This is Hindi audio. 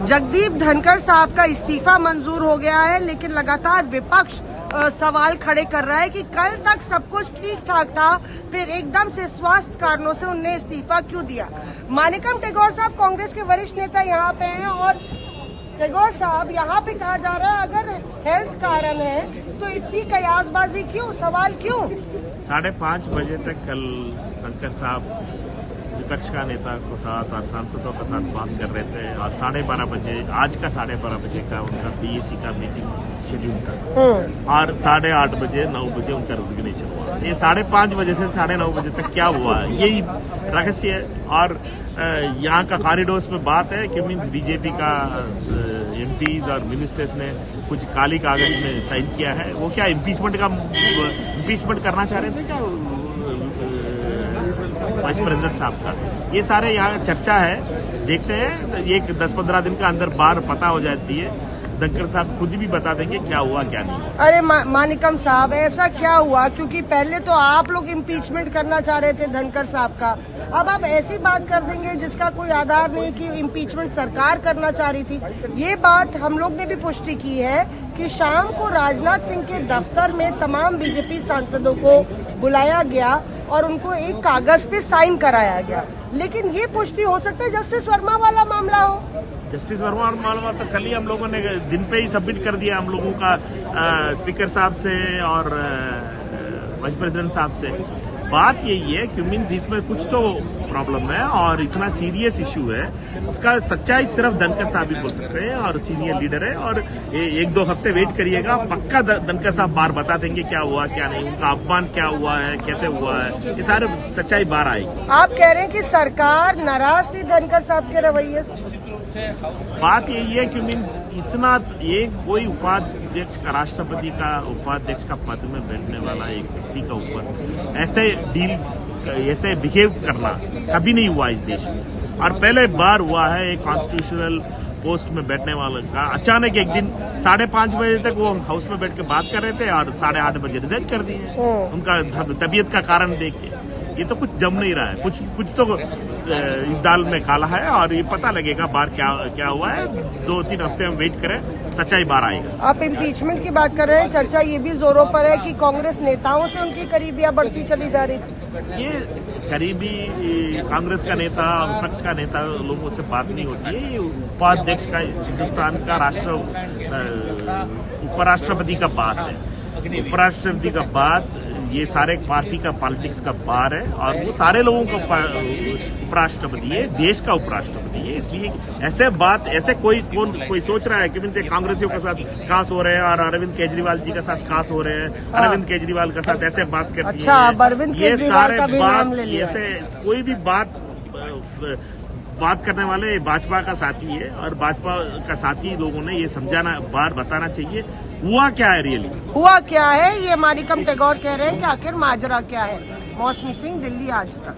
जगदीप धनखड़ साहब का इस्तीफा मंजूर हो गया है, लेकिन लगातार विपक्ष सवाल खड़े कर रहा है कि कल तक सब कुछ ठीक ठाक था, फिर एकदम से स्वास्थ्य कारणों से उन्हें इस्तीफा क्यों दिया। मानिकम टेगोर साहब कांग्रेस के वरिष्ठ नेता यहाँ पे हैं और टेगोर साहब यहाँ पे कहा जा रहा है अगर हेल्थ कारण है तो इतनी कयासबाजी क्यों, सवाल क्यों। 5:30 बजे तक कल धनखड़ साहब विपक्ष का नेता को साथ और सांसदों के साथ बात कर रहे थे और 12:30 बजे आज का 12:30 बजे का उनका बीएसी का मीटिंग शेड्यूल था और 8:30 बजे 9 बजे उनका रेजिग्नेशन हुआ। ये 5:30 बजे से 9:30 बजे तक क्या हुआ यही रहस्य है। और यहाँ का कॉरिडोर्स में बात है कि मीन्स बीजेपी का एमपीज और मिनिस्टर्स ने कुछ काली कागज में साइन किया है। वो क्या इम्पीचमेंट करना चाह रहे थे क्या वाइस प्रेसिडेंट साहब का। ये सारे यहाँ चर्चा है, देखते हैं ये 10-15 दिन का अंदर बार पता हो जाती है। धनखड़ साहब खुद भी बता देंगे क्या हुआ क्या नहीं। अरे मानिकम साहब ऐसा क्या हुआ, क्योंकि पहले तो आप लोग इम्पीचमेंट करना चाह रहे थे धनखड़ साहब का, अब आप ऐसी बात कर देंगे जिसका कोई आधार नहीं कि इम्पीचमेंट सरकार करना चाह रही थी। ये बात हम लोग ने भी पुष्टि की है कि शाम को राजनाथ सिंह के दफ्तर में तमाम बीजेपी सांसदों को बुलाया गया और उनको एक कागज पे साइन कराया गया, लेकिन ये पुष्टि हो सकता है जस्टिस वर्मा वाला मामला हो। जस्टिस वर्मा मामला तो कल ही हम लोगों ने दिन पे ही सबमिट कर दिया हम लोगों का स्पीकर साहब से और वाइस प्रेसिडेंट साहब से। बात यही है कि मीन्स इसमें कुछ तो प्रॉब्लम है और इतना सीरियस इशू है, उसका सच्चाई सिर्फ धनखड़ साहब ही बोल सकते हैं और सीनियर लीडर है। और 1-2 हफ्ते वेट करिएगा, पक्का धनखड़ साहब बाहर बता देंगे क्या हुआ क्या नहीं, उनका अपमान क्या हुआ है, कैसे हुआ है, ये सारे सच्चाई बाहर आएगी। आप कह रहे हैं कि सरकार नाराज थी धनखड़ साहब के रवैये से। बात यही है कि मीन्स इतना एक कोई उपाध्यक्ष का, राष्ट्रपति का उपाध्यक्ष का पद में बैठने वाला एक व्यक्ति का ऊपर ऐसे बिहेव करना कभी नहीं हुआ इस देश में। और पहले बार हुआ है एक कॉन्स्टिट्यूशनल पोस्ट में बैठने वाले का अचानक एक दिन 5:30 बजे तक वो हाउस में बैठ के बात कर रहे थे और 8:30 बजे रिजाइन कर दिए उनका तबीयत का कारण देख के। ये तो कुछ जम नहीं रहा है, कुछ तो इस दाल में काला है और ये पता लगेगा बाहर क्या हुआ है। 2-3 हफ्ते हम वेट करें, सच्चाई बाहर आएगा। आप इम्पीचमेंट की बात कर रहे हैं, चर्चा ये भी जोरों पर है कि कांग्रेस नेताओं से उनकी करीबियां बढ़ती चली जा रही थी। ये करीबी कांग्रेस का नेता, विपक्ष का नेता लोगों से बात नहीं होती है। ये उपाध्यक्ष का, हिंदुस्तान का उपराष्ट्रपति का बात है। उपराष्ट्रपति का बात ये सारे पार्टी का पॉलिटिक्स का बार है और वो सारे लोगों का उपराष्ट्रपति है, देश का उपराष्ट्रपति है। इसलिए ऐसे कोई सोच रहा है कि मुझे कांग्रेसियों के साथ खास हो रहे हैं और अरविंद केजरीवाल जी के साथ खास हो रहे हैं, अरविंद केजरीवाल के साथ ऐसे बात करती अच्छा, है। ये सारे ऐसे कोई भी बात करने वाले भाजपा का साथी है और भाजपा का साथी लोगों ने ये समझाना, बार बताना चाहिए हुआ क्या है, रियली हुआ क्या है। ये मानिकम टेगोर कह रहे हैं कि आखिर माजरा क्या है। मौसमी सिंह, दिल्ली आज तक।